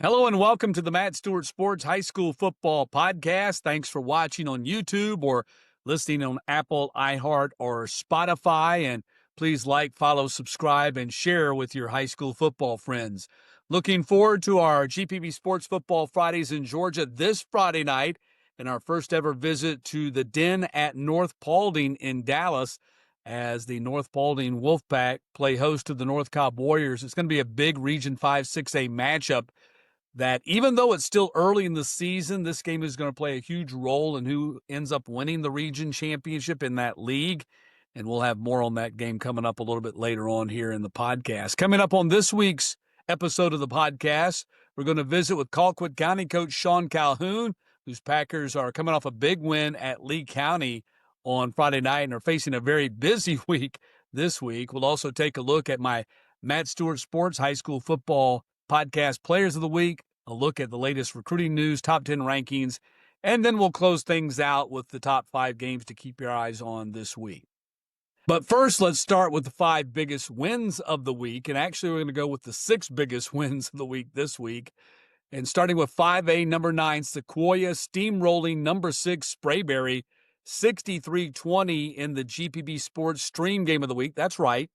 Hello and welcome to the Matt Stewart Sports High School Football Podcast. Thanks for watching on YouTube or listening on Apple, iHeart, or Spotify. And please like, follow, subscribe, and share with your high school football friends. Looking forward to our GPB Sports Football Fridays in Georgia this Friday night and our first ever visit to the Den at North Paulding in Dallas as the North Paulding Wolfpack play host to the North Cobb Warriors. It's going to be a big Region 5 6A matchup that even though it's still early in the season, this game is going to play a huge role in who ends up winning the region championship in that league. And we'll have more on that game coming up a little bit later on here in the podcast. Coming up on this week's episode of the podcast, we're going to visit with Colquitt County coach Sean Calhoun, whose Packers are coming off a big win at Lee County on Friday night and are facing a very busy week this week. We'll also take a look at my Matt Stewart Sports High School Football Podcast Players of the Week, a look at the latest recruiting news, top 10 rankings, and then we'll close things out with the top 5 games to keep your eyes on this week. But first, let's start with the 5 biggest wins of the week, and actually we're going to go with the 6 biggest wins of the week this week. And starting with 5A, number 9, Sequoia, steamrolling number 6, Sprayberry, 63-20 in the GPB Sports Stream Game of the Week. That's right.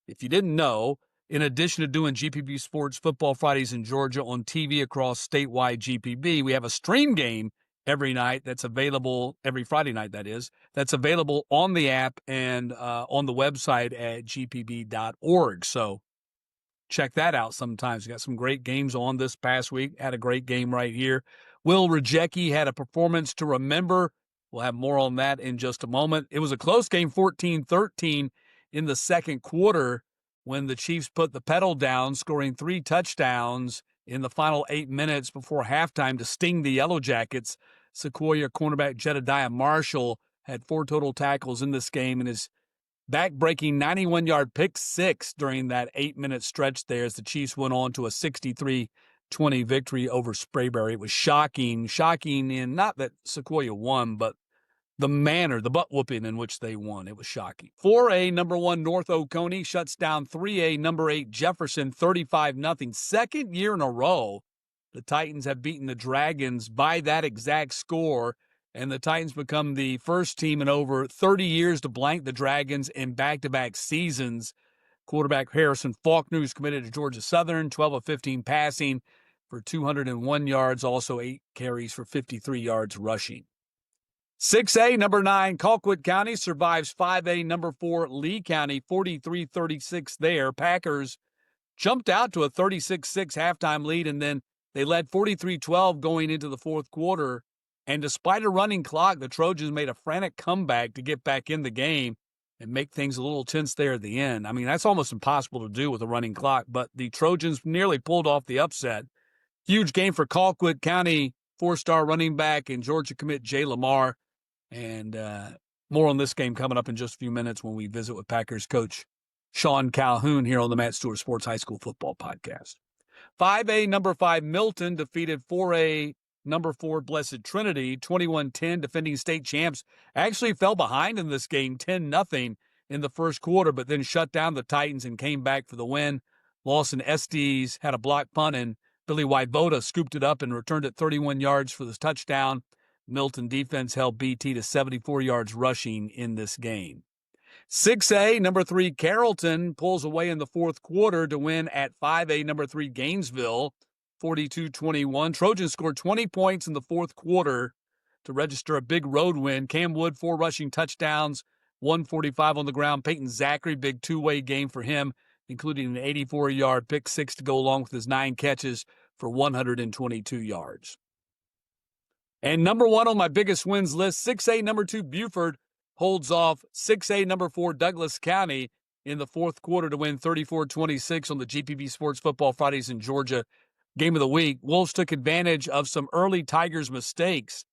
If you didn't know, in addition to doing GPB Sports Football Fridays in Georgia on TV across statewide GPB, we have a stream game every night that's available, every Friday night that is, that's available on the app and on the website at gpb.org. So check that out sometimes. We got some great games on this past week. Had a great game right here. Will Rajecki had a performance to remember. We'll have more on that in just a moment. It was a close game, 14-13 in the second quarter, when the Chiefs put the pedal down, scoring 3 touchdowns in the final 8 minutes before halftime to sting the Yellow Jackets. Sequoia cornerback Jedediah Marshall had 4 total tackles in this game and his back-breaking 91-yard pick 6 during that 8-minute stretch there as the Chiefs went on to a 63-20 victory over Sprayberry. It was shocking in not that Sequoia won, but the manner, the butt-whooping in which they won. It was shocking. 4A, number 1, North Oconee shuts down 3A, number 8, Jefferson, 35-0. Second year in a row, the Titans have beaten the Dragons by that exact score, and the Titans become the first team in over 30 years to blank the Dragons in back-to-back seasons. Quarterback Harrison Faulkner, who's committed to Georgia Southern, 12 of 15 passing for 201 yards, also 8 carries for 53 yards rushing. 6A, number 9, Colquitt County survives 5A, number 4, Lee County, 43-36 there. Packers jumped out to a 36-6 halftime lead, and then they led 43-12 going into the fourth quarter. And despite a running clock, the Trojans made a frantic comeback to get back in the game and make things a little tense there at the end. I mean, that's almost impossible to do with a running clock, but the Trojans nearly pulled off the upset. Huge game for Colquitt County, 4-star running back and Georgia commit Jay Lamar. And more on this game coming up in just a few minutes when we visit with Packers coach Sean Calhoun here on the Matt Stewart Sports High School Football Podcast. 5A, number 5, Milton defeated 4A, number 4, Blessed Trinity, 21-10. Defending state champs actually fell behind in this game, 10-0 in the first quarter, but then shut down the Titans and came back for the win. Lawson Estes had a block punt, and Billy Wyvoda scooped it up and returned it 31 yards for the touchdown. Milton defense held BT to 74 yards rushing in this game. 6A, number 3, Carrollton pulls away in the fourth quarter to win at 5A, number 3, Gainesville, 42-21. Trojans scored 20 points in the fourth quarter to register a big road win. Cam Wood, 4 rushing touchdowns, 145 on the ground. Peyton Zachary, big two-way game for him, including an 84-yard pick 6 to go along with his 9 catches for 122 yards. And number 1 on my biggest wins list, 6A, number 2, Buford holds off 6A, number 4, Douglas County in the fourth quarter to win 34-26 on the GPB Sports Football Fridays in Georgia Game of the Week. Wolves took advantage of some early Tigers mistakes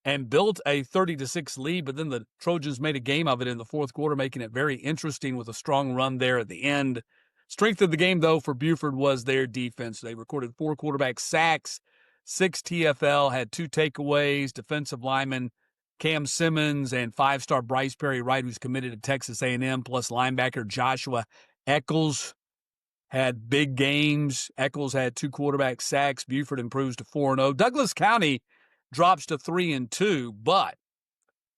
and built a 30-6 lead, but then the Trojans made a game of it in the fourth quarter, making it very interesting with a strong run there at the end. Strength of the game, though, for Buford was their defense. They recorded 4 quarterback sacks, 6 TFL, had 2 takeaways. Defensive lineman Cam Simmons and 5-star Bryce Perry Wright, who's committed to Texas A&M, plus linebacker Joshua Eccles had big games. Eccles had 2 quarterback sacks. Buford improves to 4-0. Douglas County drops to 3-2, but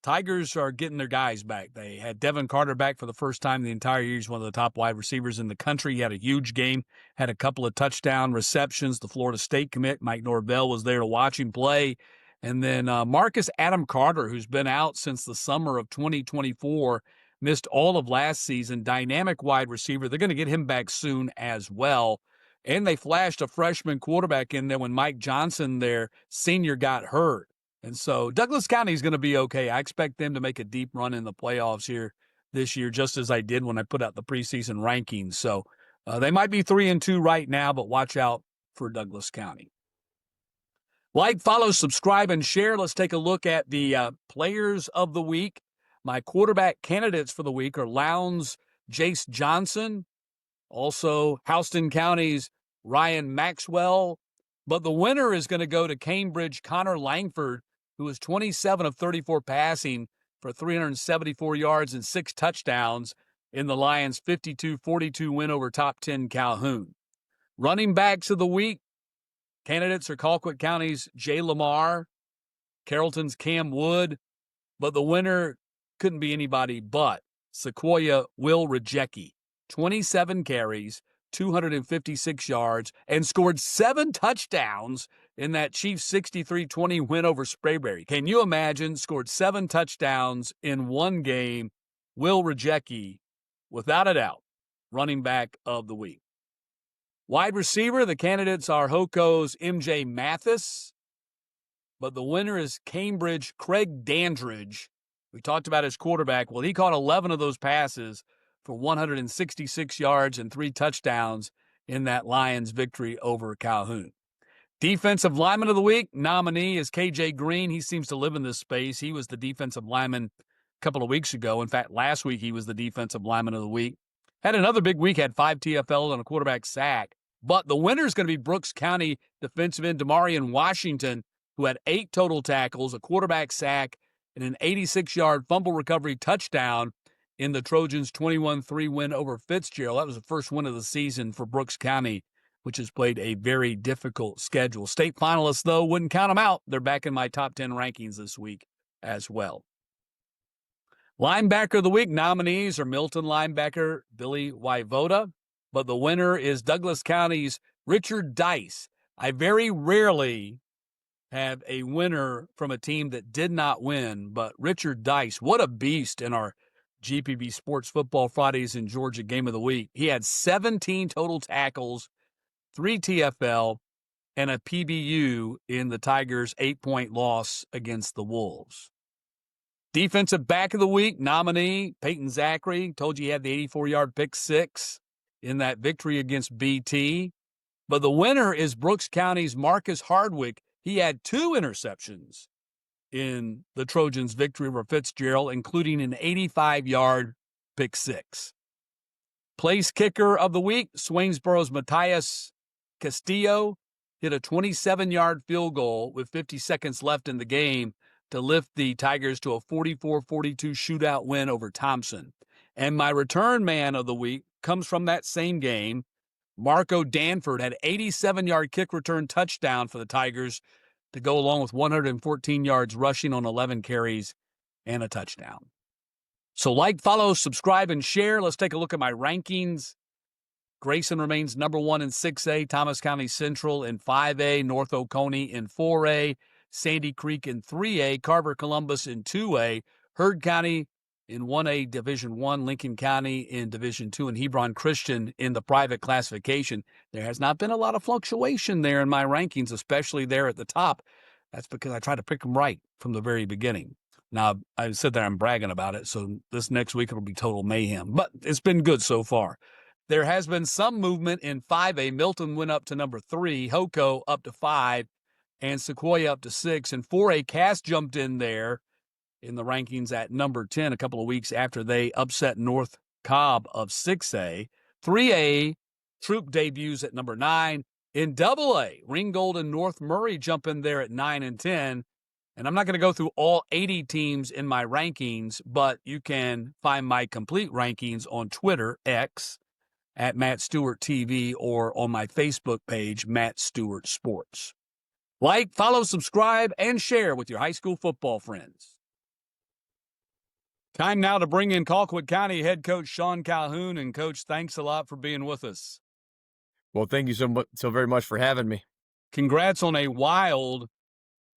Tigers are getting their guys back. They had Devin Carter back for the first time the entire year. He's one of the top wide receivers in the country. He had a huge game, had a couple of touchdown receptions. The Florida State commit, Mike Norvell, was there to watch him play. And then Marcus Adam Carter, who's been out since the summer of 2024, missed all of last season. Dynamic wide receiver. They're going to get him back soon as well. And they flashed a freshman quarterback in there when Mike Johnson, their senior, got hurt. And so Douglas County is going to be okay. I expect them to make a deep run in the playoffs here this year, just as I did when I put out the preseason rankings. So they might be 3-2 right now, but watch out for Douglas County. Like, follow, subscribe, and share. Let's take a look at the players of the week. My quarterback candidates for the week are Lowndes Jace Johnson, also Houston County's Ryan Maxwell. But the winner is going to go to Cambridge Connor Langford, who was 27 of 34 passing for 374 yards and 6 touchdowns in the Lions' 52-42 win over top 10 Calhoun. Running backs of the week, candidates are Colquitt County's Jay Lamar, Carrollton's Cam Wood, but the winner couldn't be anybody but Sequoia Will Rejecki. 27 carries, 256 yards, and scored 7 touchdowns in that Chiefs 63-20 win over Sprayberry. Can you imagine? Scored 7 touchdowns in one game. Will Rejecki, without a doubt, running back of the week. Wide receiver, the candidates are Hoco's MJ Mathis, but the winner is Cambridge Craig Dandridge. We talked about his quarterback. Well, he caught 11 of those passes for 166 yards and 3 touchdowns in that Lions victory over Calhoun. Defensive lineman of the week nominee is KJ Green. He seems to live in this space. He was the defensive lineman a couple of weeks ago. In fact, last week he was the defensive lineman of the week. Had another big week, had 5 TFL and a quarterback sack. But the winner is going to be Brooks County defensive end Demarion Washington, who had 8 total tackles, a quarterback sack, and an 86-yard fumble recovery touchdown in the Trojans' 21-3 win over Fitzgerald. That was the first win of the season for Brooks County, which has played a very difficult schedule. State finalists, though, wouldn't count them out. They're back in my top 10 rankings this week as well. Linebacker of the week nominees are Milton linebacker Billy Wyvoda, but the winner is Douglas County's Richard Dice. I very rarely have a winner from a team that did not win, but Richard Dice, what a beast in our GPB Sports Football Fridays in Georgia Game of the Week. He had 17 total tackles, 3 TFL, and a PBU in the Tigers' 8-point loss against the Wolves. Defensive back of the week nominee, Peyton Zachary. Told you he had the 84-yard pick six in that victory against BT. But the winner is Brooks County's Marcus Hardwick. He had 2 interceptions in the Trojans' victory over Fitzgerald, including an 85-yard pick six. Place kicker of the week, Swainsboro's Matthias Castillo hit a 27-yard field goal with 50 seconds left in the game to lift the Tigers to a 44-42 shootout win over Thompson. And my return man of the week comes from that same game. Marco Danford had 87-yard kick return touchdown for the Tigers to go along with 114 yards rushing on 11 carries and a touchdown. So like, follow, subscribe, and share. Let's take a look at my rankings. Grayson remains number 1 in 6A, Thomas County Central in 5A, North Oconee in 4A, Sandy Creek in 3A, Carver Columbus in 2A, Heard County in 1A Division 1, Lincoln County in Division 2, and Hebron Christian in the private classification. There has not been a lot of fluctuation there in my rankings, especially there at the top. That's because I try to pick them right from the very beginning. Now, I said that I'm bragging about it, so this next week it'll be total mayhem. But it's been good so far. There has been some movement in 5A. Milton went up to number 3, Hoco up to 5, and Sequoia up to 6. And 4A, Cass jumped in there in the rankings at number 10 a couple of weeks after they upset North Cobb of 6A. 3A, Troop debuts at number 9. In AA, Ringgold and North Murray jump in there at 9 and 10. And I'm not going to go through all 80 teams in my rankings, but you can find my complete rankings on Twitter, X, at Matt Stewart TV or on my Facebook page, Matt Stewart Sports. Like, follow, subscribe, and share with your high school football friends. Time now to bring in Colquitt County head coach Sean Calhoun. And, Coach, thanks a lot for being with us. Well, thank you so very much for having me. Congrats on a wild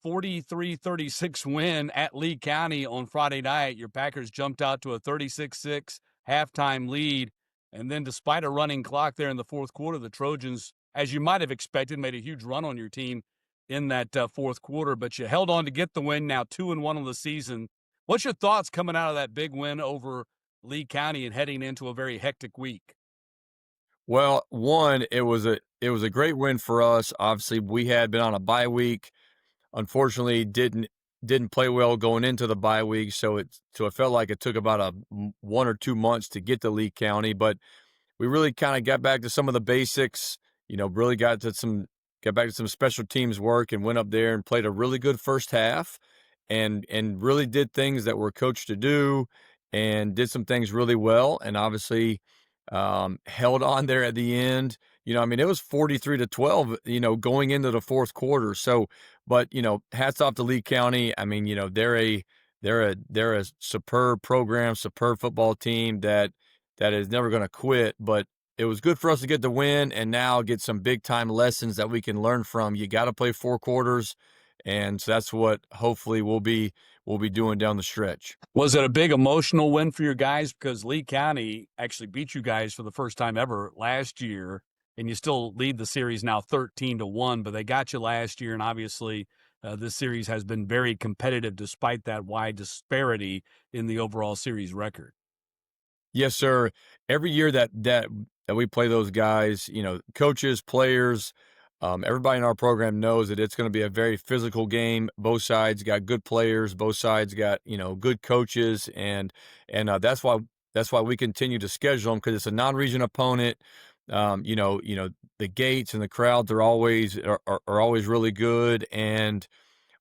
43-36 win at Lee County on Friday night. Your Packers jumped out to a 36-6 halftime lead. And then despite a running clock there in the fourth quarter, the Trojans, as you might have expected, made a huge run on your team in that fourth quarter. But you held on to get the win, now 2-1 on the season. What's your thoughts coming out of that big win over Lee County and heading into a very hectic week? Well, one, it was a great win for us. Obviously, we had been on a bye week. Unfortunately, didn't play well going into the bye week, so it felt like it took about 1 or 2 months to get to Lee County, but we really kind of got back to some of the basics, really got back to some special teams work and went up there and played a really good first half and really did things that we're coached to do and did some things really well. And obviously, held on there at the end. I mean, it was 43-12, going into the fourth quarter. So, but, hats off to Lee County. I mean, they're a superb program, superb football team that is never going to quit. But it was good for us to get the win and now get some big time lessons that we can learn from. You got to play 4 quarters, and so that's what hopefully we'll be doing down the stretch. Was it a big emotional win for your guys? Because Lee County actually beat you guys for the first time ever last year, and you still lead the series now 13-1, but they got you last year, and obviously this series has been very competitive despite that wide disparity in the overall series record. Yes, sir. Every year that we play those guys, coaches, players, everybody in our program knows that it's going to be a very physical game. Both sides got good players. Both sides got good coaches, and that's why we continue to schedule them because it's a non-region opponent. The gates and the crowds are always really good, and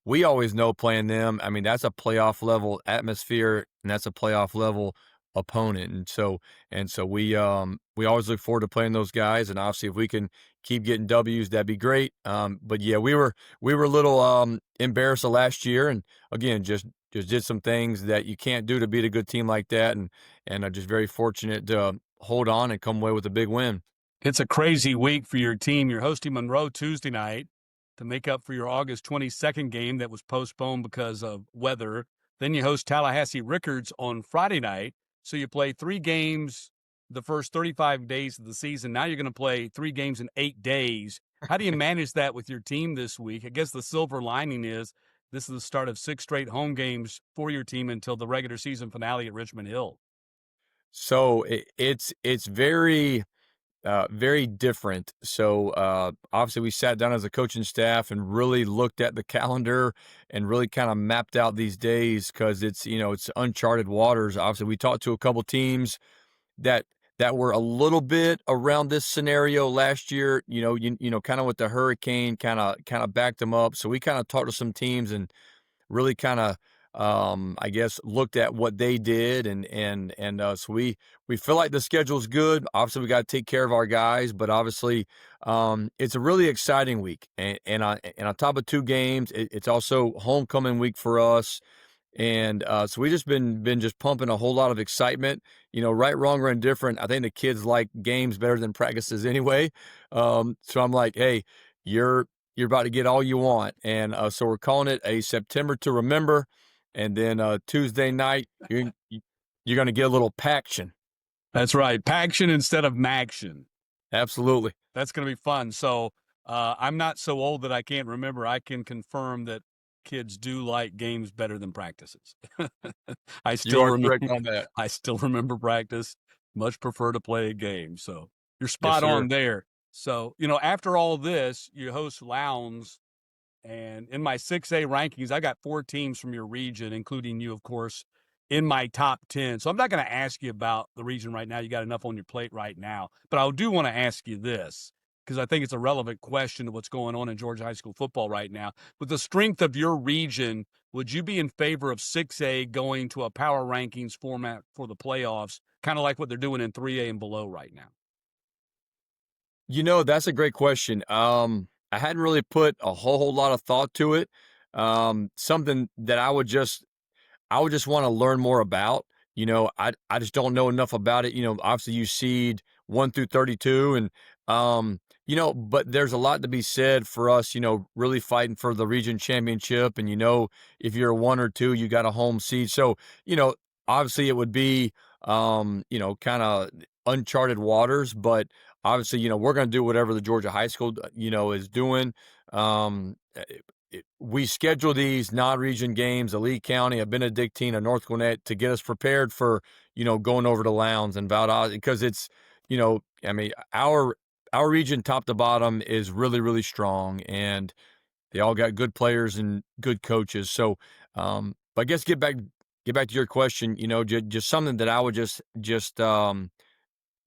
we always know playing them. I mean, that's a playoff level atmosphere and that's a playoff level opponent. And so we always look forward to playing those guys. And obviously if we can keep getting W's, that'd be great. But yeah, we were a little embarrassed the last year and again just did some things that you can't do to beat a good team like that and are just very fortunate to hold on and come away with a big win. It's a crazy week for your team. You're hosting Monroe Tuesday night to make up for your August 22nd game that was postponed because of weather. Then you host Tallahassee Rickards on Friday night. So you play 3 games the first 35 days of the season. Now you're going to play 3 games in 8 days. How do you manage that with your team this week? I guess the silver lining is this is the start of 6 straight home games for your team until the regular season finale at Richmond Hill. So it's very very different. So obviously, we sat down as a coaching staff and really looked at the calendar and really kind of mapped out these days because it's uncharted waters. Obviously, we talked to a couple teams that were a little bit around this scenario last year. Kind of with the hurricane, kind of backed them up. So we kind of talked to some teams and really kind of I guess looked at what they did and so we feel like the schedule's good. Obviously we got to take care of our guys, but obviously it's a really exciting week and on top of 2 games it's also homecoming week for us. And so we just been just pumping a whole lot of excitement, right, wrong, or indifferent. I think the kids like games better than practices anyway. So I'm like, hey, you're about to get all you want. And so we're calling it a September to remember. And then Tuesday night, you're going to get a little paction. That's right. Paction instead of maction. Absolutely. That's going to be fun. So I'm not so old that I can't remember. I can confirm that kids do like games better than practices. I You still are correct remember. on that. I still remember practice. Much prefer to play a game. So you're Yes, spot sir. on there. So after all this, you host Lowndes, and in my 6A rankings, I got 4 teams from your region, including you, of course, in my top 10. So I'm not going to ask you about the region right now. You got enough on your plate right now. But I do want to ask you this, because I think it's a relevant question to what's going on in Georgia high school football right now. With the strength of your region, would you be in favor of 6A going to a power rankings format for the playoffs, kind of like what they're doing in 3A and below right now? That's a great question. I hadn't really put a whole lot of thought to it. Something that I would just wanna learn more about. I just don't know enough about it. Obviously you seed 1 through 32 and, but there's a lot to be said for us, really fighting for the region championship and, if you're a 1 or 2, you got a home seed. So, you know, obviously it would be, kinda uncharted waters, but obviously, we're gonna do whatever the Georgia high school, is doing. We schedule these non-region games, a Lee County, a Benedictine, a North Gwinnett, to get us prepared for, going over to Lowndes and Valdosta because it's, I mean, our region top to bottom is really, really strong, and they all got good players and good coaches. So, but I guess get back to your question, just something that I would just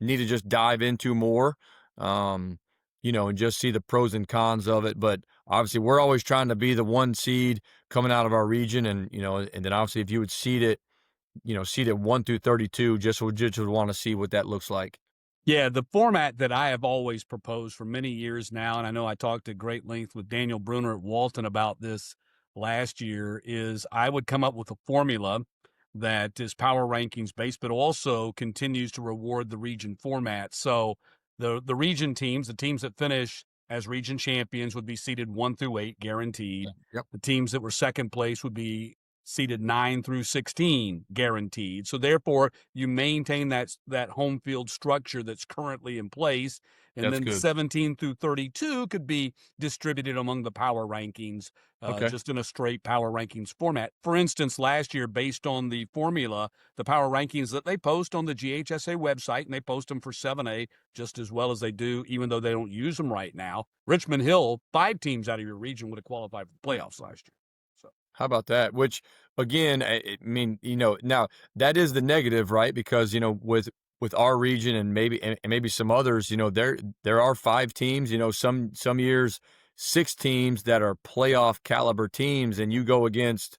need to just dive into more, um, and just see the pros and cons of it. But obviously, we're always trying to be the 1 seed coming out of our region, and then obviously, if you would seed it 1 through 32, just would want to see what that looks like. Yeah, the format that I have always proposed for many years now, and I know I talked at great length with Daniel Bruner at Walton about this last year, is I would come up with a formula that is power rankings based, but also continues to reward the region format. So the region teams, the teams that finish as region champions, would be seeded 1 through 8, guaranteed. Yep, The teams that were second place would be seeded 9 through 16, guaranteed. So therefore, you maintain that home field structure that's currently in place, and that's then good. 17 through 32 could be distributed among the power rankings, Okay, just in a straight power rankings format. For instance, last year, based on the formula, the power rankings that they post on the GHSA website, and they post them for 7A just as well as they do, even though they don't use them right now. Richmond Hill, 5 teams out of your region would have qualified for the playoffs last year. So. how about that? Which again, I mean, now that is the negative, right? Because with our region and maybe some others, there are 5 teams. Some years 6 teams that are playoff caliber teams, and you go against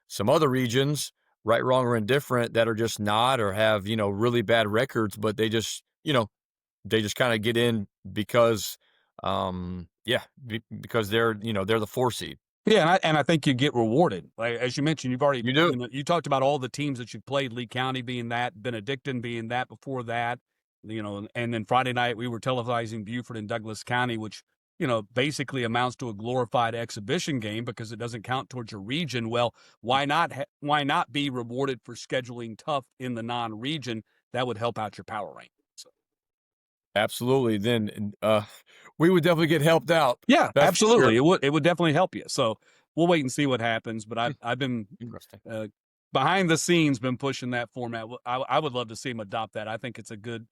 some other regions, right, wrong, or indifferent, that are just not or have, really bad records, but they just kind of get in because, yeah, because they're the 4 seed. Yeah, and I think you get rewarded. Like, as you mentioned, you've already You do. you talked about all the teams that you've played, Lee County being that, Benedictine being that before that, and then Friday night we were televising Beaufort and Douglas County, which, basically amounts to a glorified exhibition game because it doesn't count towards your region. Well, why not be rewarded for scheduling tough in the non-region? That would help out your power rank. So. Absolutely. Then, we would definitely get helped out. Yeah, That's for sure. absolutely. It would definitely help you. So we'll wait and see what happens. But I've been Interesting. uh, behind the scenes been pushing that format. I would love to see him adopt that. I think it's a good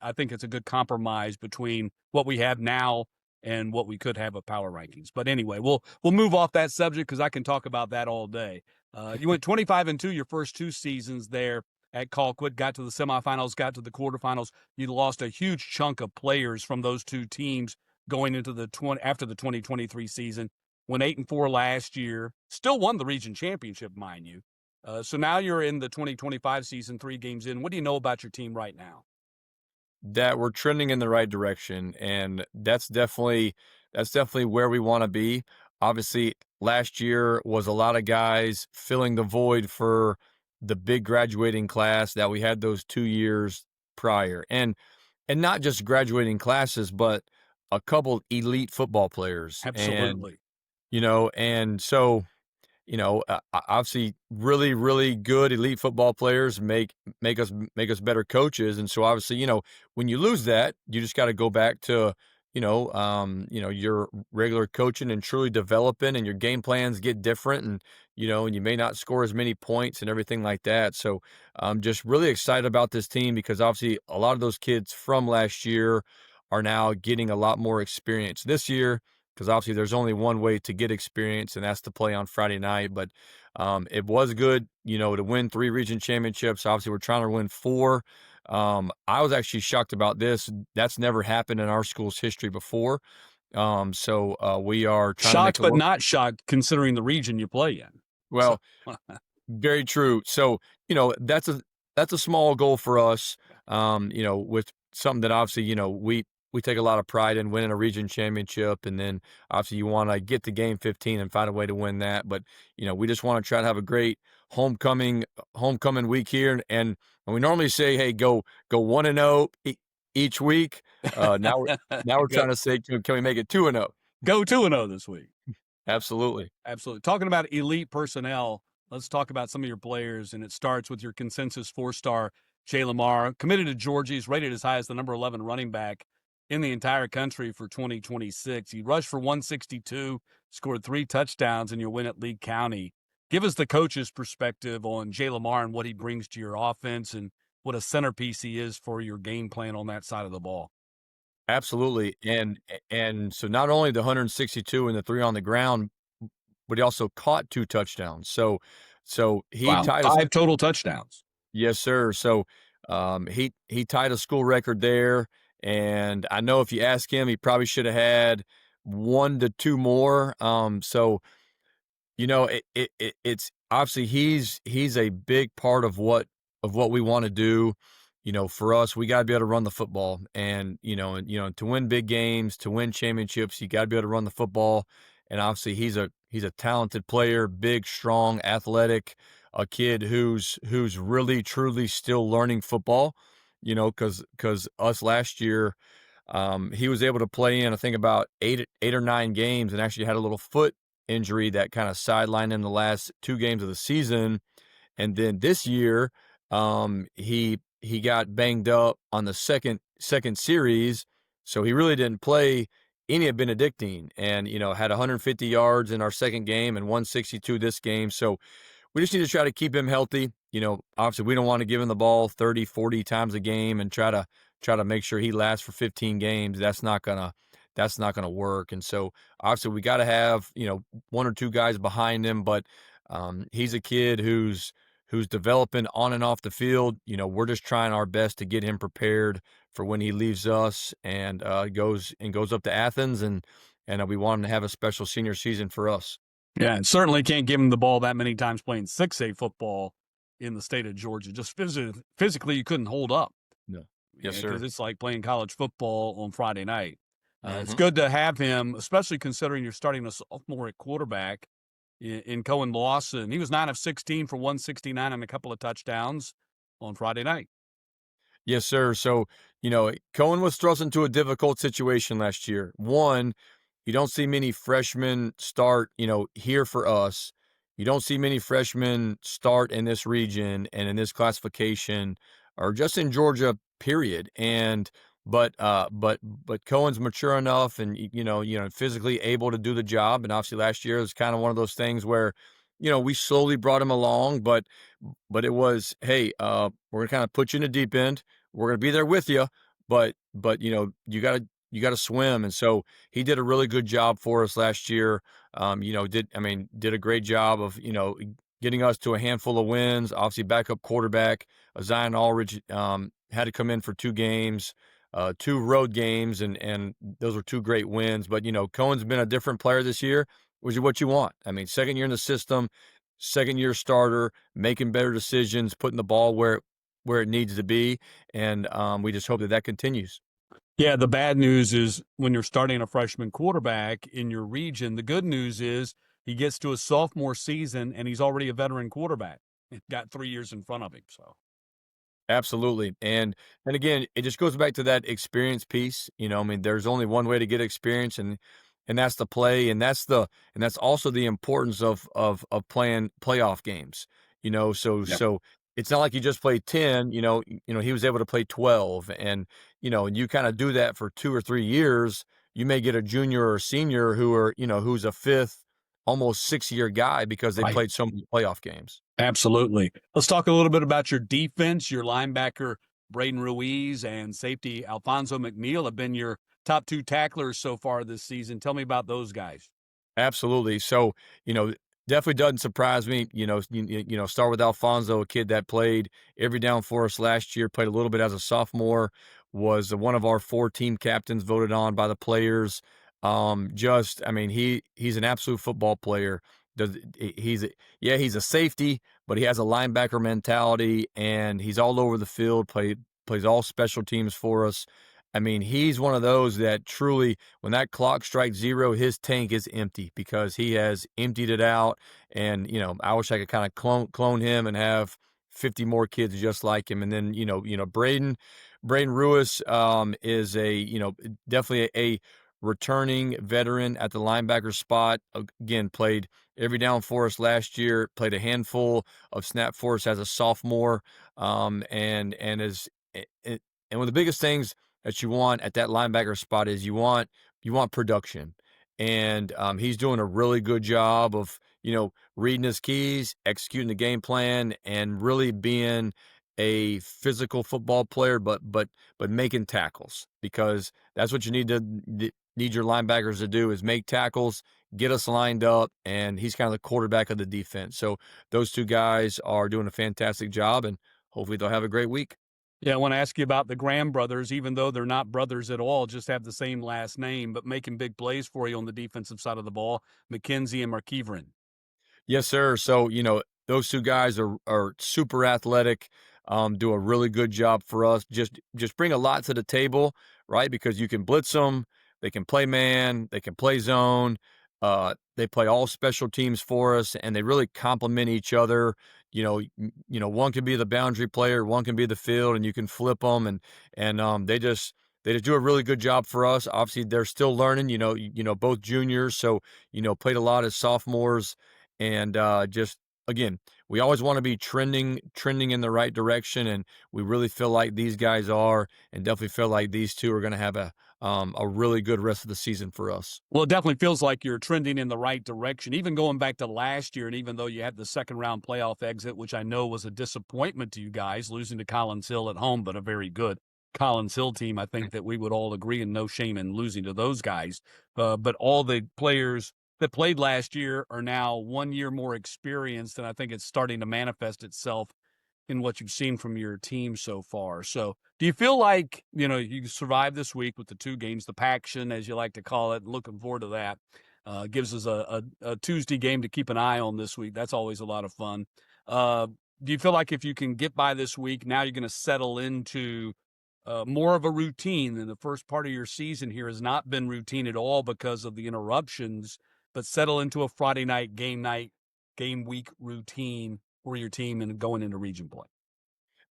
compromise between what we have now and what we could have with power rankings. But anyway, we'll move off that subject because I can talk about that all day. You went 25-2 your first 2 seasons there at Colquitt, got to the semifinals, got to the quarterfinals. You lost a huge chunk of players from those 2 teams going into after the 2023 season. Went 8-4 last year, still won the region championship, mind you. So now you're in the 2025 season, 3 games in. What do you know about your team right now? That we're trending in the right direction, and that's definitely where we wanna be. Obviously, last year was a lot of guys filling the void for the big graduating class that we had those 2 years prior, and not just graduating classes, but a couple elite football players, and, Absolutely. and so obviously, really, really good elite football players make us better coaches, and so obviously, when you lose that, you just got to go back to, your regular coaching and truly developing, and your game plans get different, and you may not score as many points and everything like that. So I'm just really excited about this team because obviously a lot of those kids from last year are now getting a lot more experience this year because obviously there's only one way to get experience, and that's to play on Friday night. But it was good, to win 3 region championships. Obviously, we're trying to win 4. I was actually shocked about this. That's never happened in our school's history before. So we are trying to make Shocked, a but run. not shocked considering the region you play in. So, Well, very true. So, that's a small goal for us. With something that obviously, we we take a lot of pride in winning a region championship, and then obviously you want to get to game 15 and find a way to win that. But we just want to try to have a great homecoming week here, and we normally say, hey, go 1-0 each week. Now we're Go trying to say, can we make it 2-0? go 2-0 this week. Absolutely. Absolutely. Talking about elite personnel, let's talk about some of your players, and it starts with your consensus four-star Jay Lamar, committed to Georgia. He's rated as high as the number 11 running back in the entire country for 2026. He rushed for 162, scored 3 touchdowns, and you'll win at Lee County. Give us the coach's perspective on Jay Lamar and what he brings to your offense and what a centerpiece he is for your game plan on that side of the ball. Absolutely, and so not only the 162 and the 3 on the ground, but he also caught 2 touchdowns. So he Wow. tied us. 5 total touchdowns. Yes, sir. So, he tied a school record there, and I know if you ask him, he probably should have had 1 to 2 more. It's obviously he's a big part of what we wanna do. For us, we gotta be able to run the football, and, to win big games, to win championships, you gotta be able to run the football, and obviously he's a talented player, big, strong, athletic, a kid who's really truly still learning football, because us last year, he was able to play in, I think, about 8 or 9 games, and actually had a little foot injury that kinda sidelined him the last 2 games of the season. And then this year, he got banged up on the second series, so he really didn't play any of Benedictine, and, had 150 yards in our second game and 162 this game. So we just need to try to keep him healthy. Obviously we don't want to give him the ball 30, 40 times a game and try to make sure he lasts for 15 games. That's not gonna work. And so obviously we got to have, 1 or 2 guys behind him, but he's a kid who's developing on and off the field. We're just trying our best to get him prepared for when he leaves us and goes up to Athens, and we want him to have a special senior season for us. Yeah, and certainly can't give him the ball that many times playing 6A football in the state of Georgia. Just physically, you couldn't hold up. No. Yes, Yeah, because sir. it's like playing college football on Friday night. It's Mhm. good to have him, especially considering you're starting a sophomore at quarterback in Cohen Lawson. He was 9 of 16 for 169 and a couple of touchdowns on Friday night. Yes, sir. So, Cohen was thrust into a difficult situation last year. One, you don't see many freshmen start, here for us. You don't see many freshmen start in this region and in this classification or just in Georgia, period. And but Cohen's mature enough and physically able to do the job. And obviously last year was kind of one of those things where, we slowly brought him along, but it was, hey, we're gonna kind of put you in the deep end. We're gonna be there with you, but you gotta swim. And so he did a really good job for us last year. Did a great job of getting us to a handful of wins. Obviously, backup quarterback Zion Aldridge had to come in for 2 games, 2 road games, and those were 2 great wins. But Cohen's been a different player this year, which is what you want. I mean, second year in the system, second year starter, making better decisions, putting the ball where it needs to be, and we just hope that continues. Yeah, the bad news is when you're starting a freshman quarterback in your region, the good news is he gets to his sophomore season and he's already a veteran quarterback. Got 3 years in front of him, so. Absolutely. And again, it just goes back to that experience piece. There's only one way to get experience, and that's the play, and that's also the importance of playing playoff games. Yep. So it's not like you just played 10, he was able to play 12, and you kind of do that for 2 or 3 years. You may get a junior or a senior who's a fifth, almost 6 year guy because they Right. played so many playoff games. Absolutely. Let's talk a little bit about your defense. Your linebacker, Braden Ruiz, and safety, Alfonso McNeil, have been your top 2 tacklers so far this season. Tell me about those guys. Absolutely. So, definitely doesn't surprise me. Start with Alfonso, a kid that played every down for us last year, played a little bit as a sophomore, was one of our 4 team captains voted on by the players. He's an absolute football player. He's a safety, but he has a linebacker mentality, and he's all over the field. Plays all special teams for us. I mean, he's one of those that truly, when that clock strikes 0, his tank is empty because he has emptied it out. And, I wish I could kind of clone him and have 50 more kids just like him. And then, Braden Ruiz, is definitely a returning veteran at the linebacker spot. Again, played every down for us last year, played a handful of snap for us as a sophomore. And is, and one of the biggest things that you want at that linebacker spot is you want production. And he's doing a really good job of, reading his keys, executing the game plan, and really being a physical football player, but making tackles, because that's what you need your linebackers to do, is make tackles, get us lined up, and he's kind of the quarterback of the defense. So those two guys are doing a fantastic job, and hopefully they'll have a great week. Yeah, I want to ask you about the Graham brothers, even though they're not brothers at all, just have the same last name, but making big plays for you on the defensive side of the ball, McKenzie and Markivren. Yes, sir. So, those two guys are super athletic, do a really good job for us. Just bring a lot to the table, right? Because you can blitz them, they can play man, they can play zone. They play all special teams for us, and they really complement each other. One can be the boundary player, one can be the field, and you can flip them, and they just do a really good job for us. Obviously, they're still learning. Both juniors, so played a lot as sophomores, and just again, we always want to be trending in the right direction, and we really feel like these guys are, and definitely feel like these two are going to have a really good rest of the season for us. Well, it definitely feels like you're trending in the right direction, even going back to last year. And even though you had the second round playoff exit, which I know was a disappointment to you guys, losing to Collins Hill at home, but a very good Collins Hill team, I think that we would all agree, and no shame in losing to those guys. But all the players that played last year are now 1 year more experienced, and I think it's starting to manifest itself in what you've seen from your team so far. So do you feel like, you survived this week with the two games, the Paction, as you like to call it, looking forward to that. Gives us a Tuesday game to keep an eye on this week. That's always a lot of fun. Do you feel like if you can get by this week, now you're going to settle into more of a routine than the first part of your season here has not been routine at all because of the interruptions, but settle into a Friday night, game week routine for your team and going into region play?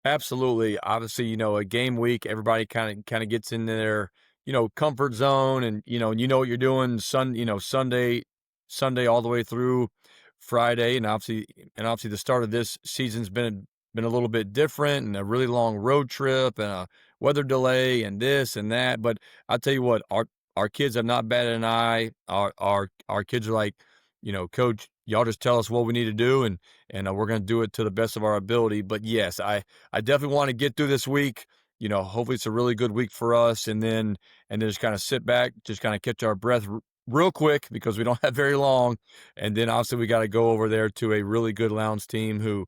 Absolutely. Obviously, a game week, everybody kind of gets in their, comfort zone, and what you're doing Sunday all the way through Friday. And obviously the start of this season's been a little bit different, and a really long road trip, and a weather delay, and this and that. But I'll tell you what, our kids have not batted an eye. Our kids are like, coach, y'all just tell us what we need to do, and we're going to do it to the best of our ability. But yes, I definitely want to get through this week. Hopefully it's a really good week for us, and then just kind of sit back, just kind of catch our breath real quick, because we don't have very long. And then obviously we got to go over there to a really good Lowndes team who,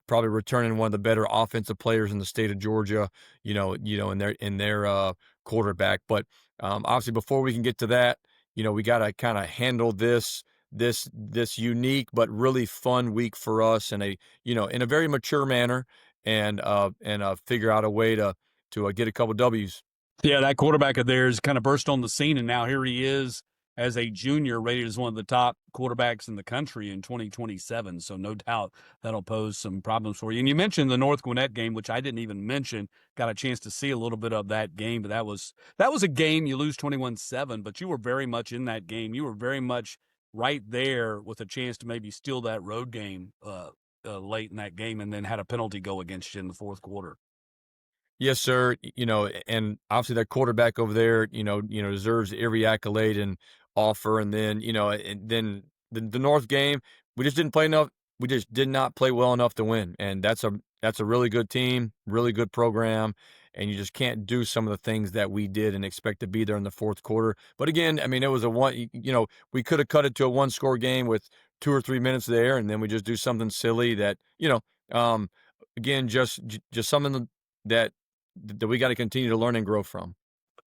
probably returning one of the better offensive players in the state of Georgia, in their quarterback. But obviously before we can get to that, we got to kind of handle this unique but really fun week for us, in a very mature manner, and figure out a way to get a couple W's. Yeah, that quarterback of theirs kind of burst on the scene, and now here he is as a junior, rated as one of the top quarterbacks in the country in 2027. So no doubt that'll pose some problems for you. And you mentioned the North Gwinnett game, which I didn't even mention. Got a chance to see a little bit of that game, but that was a game you lose 21-7, but you were very much in that game. You were very much right there with a chance to maybe steal that road game late in that game, and then had a penalty go against you in the fourth quarter. Yes, sir. And obviously that quarterback over there, deserves every accolade and offer. And then, and then the North game, we just didn't play enough. We just did not play well enough to win. And that's a really good team, really good program. And you just can't do some of the things that we did and expect to be there in the fourth quarter. But again, I mean, it was we could have cut it to a one-score game with 2 or 3 minutes there, and then we just do something silly that, again, just something that we got to continue to learn and grow from.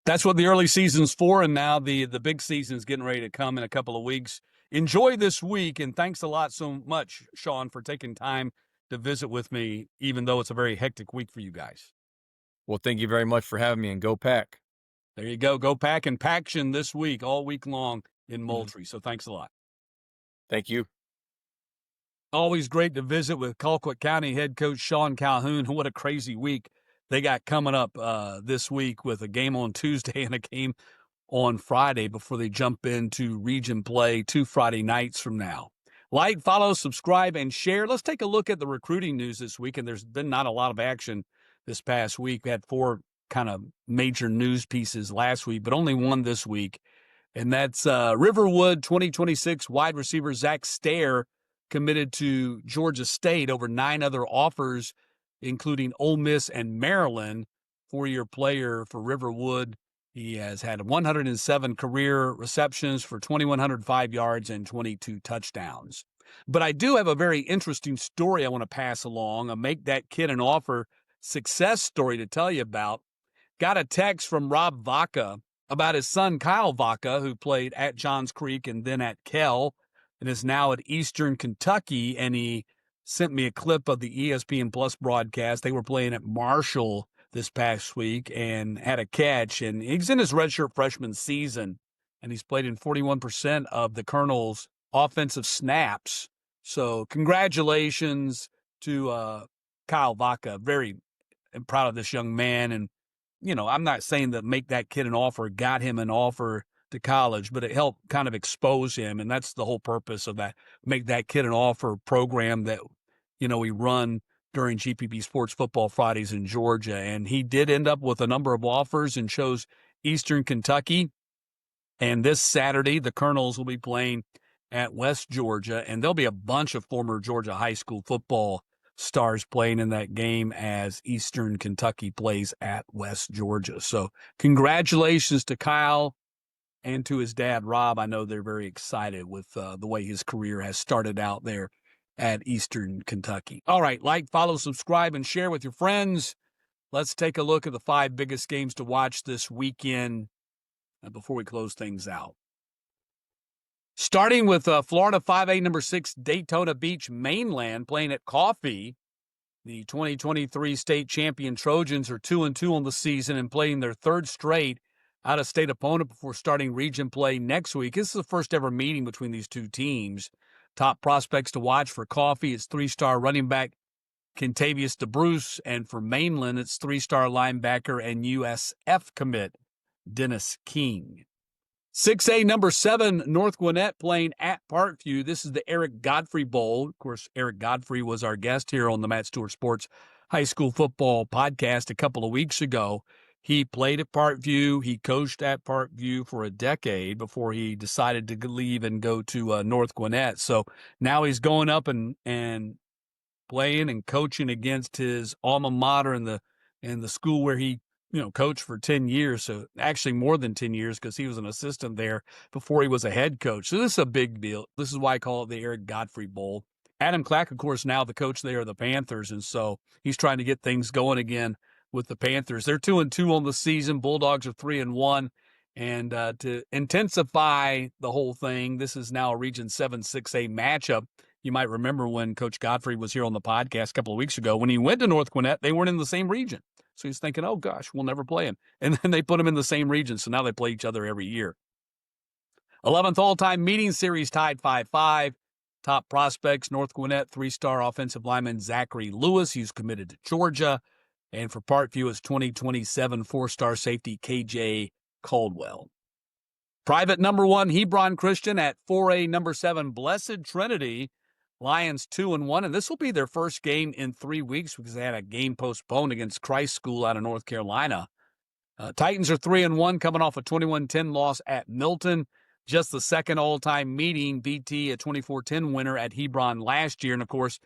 That's what the early season's for, and now the big season is getting ready to come in a couple of weeks. Enjoy this week, and thanks a lot so much, Sean, for taking time to visit with me, even though it's a very hectic week for you guys. Well, thank you very much for having me, and go Pack. There you go. Go Pack and Paction this week, all week long in Mhm. Moultrie. So thanks a lot. Thank you. Always great to visit with Colquitt County head coach Sean Calhoun. What a crazy week they got coming up this week with a game on Tuesday and a game on Friday before they jump into region play 2 Friday nights from now. Like, follow, subscribe, and share. Let's take a look at the recruiting news this week. And there's been not a lot of action this past week. We had 4 kind of major news pieces last week, but only one this week. And that's Riverwood 2026 wide receiver Zach Stair committed to Georgia State over 9 other offers, including Ole Miss and Maryland. 4-year player for Riverwood. He has had 107 career receptions for 2,105 yards and 22 touchdowns. But I do have a very interesting story I want to pass along, a Make That Kid an Offer success story to tell you about. Got a text from Rob Vaca about his son, Kyle Vaca, who played at Johns Creek and then at Kell and is now at Eastern Kentucky. And he sent me a clip of the ESPN Plus broadcast. They were playing at Marshall this past week and had a catch. And he's in his redshirt freshman season, and he's played in 41% of the Colonel's offensive snaps. So congratulations to Kyle Vaca. Very proud of this young man. And I'm not saying that Make That Kid an Offer got him an offer to college, but it helped kind of expose him. And that's the whole purpose of that Make That Kid an Offer program that, we run during GPB Sports Football Fridays in Georgia. And he did end up with a number of offers and chose Eastern Kentucky. And this Saturday, the Colonels will be playing at West Georgia, and there'll be a bunch of former Georgia high school football stars playing in that game as Eastern Kentucky plays at West Georgia. So congratulations to Kyle and to his dad, Rob. I know they're very excited with the way his career has started out there at Eastern Kentucky. All right, like, follow, subscribe, and share with your friends. Let's take a look at the 5 biggest games to watch this weekend before we close things out. Starting with Florida 5A number 6 Daytona Beach Mainland playing at Coffee. The 2023 state champion Trojans are 2-2 on the season and playing their 3rd straight out-of-state opponent before starting region play next week. This is the first ever meeting between these two teams. Top prospects to watch for Coffee, it's 3-star running back Kentavious DeBruce, and for Mainland, it's 3-star linebacker and USF commit Dennis King. 6A number 7 North Gwinnett playing at Parkview. This is the Eric Godfrey Bowl. Of course, Eric Godfrey was our guest here on the Matt Stewart Sports High School Football podcast a couple of weeks ago. He played at Parkview. He coached at Parkview for a decade before he decided to leave and go to North Gwinnett. So now he's going up and playing and coaching against his alma mater in the school where he coached for 10 years. So actually more than 10 years because he was an assistant there before he was a head coach. So this is a big deal. This is why I call it the Eric Godfrey Bowl. Adam Clack, of course, now the coach there of the Panthers. And so he's trying to get things going again with the Panthers. They're 2-2 on the season. Bulldogs are 3-1. And to intensify the whole thing, this is now a Region 7 6A matchup. You might remember when Coach Godfrey was here on the podcast a couple of weeks ago. When he went to North Gwinnett, they weren't in the same region. So he's thinking, oh, gosh, we'll never play him. And then they put him in the same region, so now they play each other every year. 11th all-time meeting series tied 5-5. Top prospects, North Gwinnett 3-star offensive lineman Zachary Lewis. He's committed to Georgia. And for Parkview, it's 2027 4-star safety KJ Caldwell. Private number 1 Hebron Christian at 4A number 7 Blessed Trinity. Lions 2-1, and this will be their first game in 3 weeks because they had a game postponed against Christ School out of North Carolina. Titans are 3-1, coming off a 21-10 loss at Milton. Just the second all-time meeting. BT, a 24-10 winner at Hebron last year, and of course,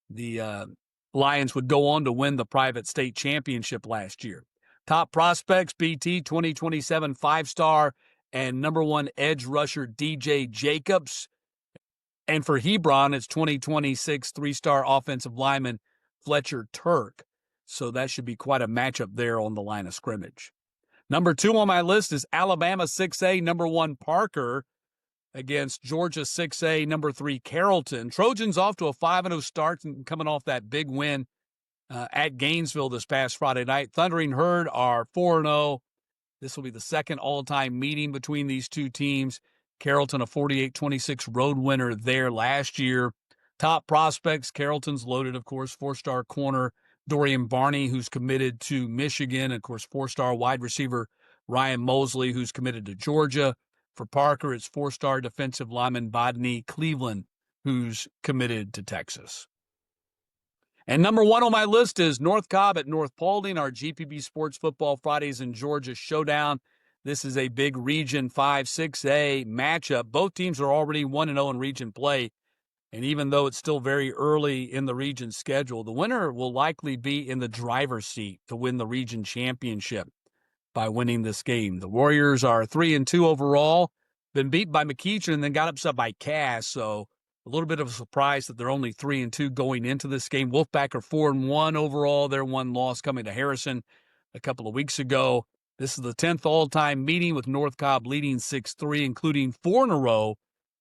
the Lions would go on to win the private state championship last year. Top prospects: BT 2027 5-star and number 1 edge rusher DJ Jacobs. And for Hebron, it's 2026 3-star offensive lineman Fletcher Turk. So that should be quite a matchup there on the line of scrimmage. Number 2 on my list is Alabama 6A, number 1 Parker against Georgia 6A, number 3 Carrollton. Trojans off to a 5-0 start and coming off that big win at Gainesville this past Friday night. Thundering Herd are 4-0. This will be the second all-time meeting between these two teams. Carrollton, a 48-26 road winner there last year. Top prospects, Carrollton's loaded, of course, four-star corner Dorian Barney, who's committed to Michigan. Of course, four-star wide receiver Ryan Mosley, who's committed to Georgia. For Parker, it's four-star defensive lineman Bodney Cleveland, who's committed to Texas. And number one on my list is North Cobb at North Paulding, our GPB Sports Football Fridays in Georgia showdown. This is a big Region 5, 6A matchup. Both teams are already 1-0 in region play. And even though it's still very early in the region schedule, the winner will likely be in the driver's seat to win the region championship by winning this game. The Warriors are 3-2 overall, been beat by McEachern and then got upset by Cass, so a little bit of a surprise that they're only 3-2 going into this game. Wolfpack are 4-1 overall. Their one loss coming to Harrison a couple of weeks ago. This is the 10th all-time meeting with North Cobb leading 6-3, including 4 in a row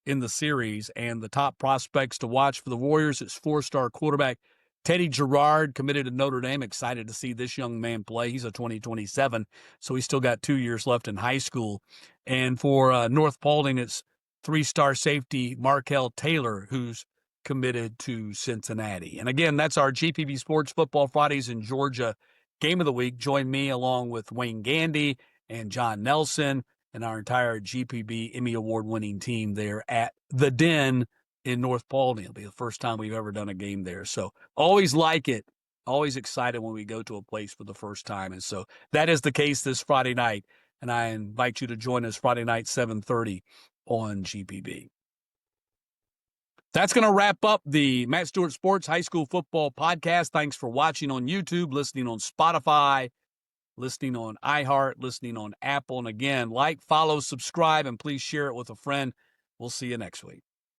in the series. And the top prospects to watch for the Warriors is four-star quarterback Teddy Gerard, committed to Notre Dame. Excited to see this young man play. He's a 2027, so he's still got 2 years left in high school. And for North Paulding, it's three-star safety Markel Taylor, who's committed to Cincinnati. And again, that's our GPB Sports Football Fridays in Georgia Game of the Week. Join me along with Wayne Gandy and John Nelson and our entire GPB Emmy Award-winning team there at The Den in North Paulding. It'll be the first time we've ever done a game there. So always like it. Always excited when we go to a place for the first time. And so that is the case this Friday night. And I invite you to join us Friday night, 7:30 on GPB. That's going to wrap up the Matt Stewart Sports High School Football Podcast. Thanks for watching on YouTube, listening on Spotify, listening on iHeart, listening on Apple. And again, like, follow, subscribe, and please share it with a friend. We'll see you next week.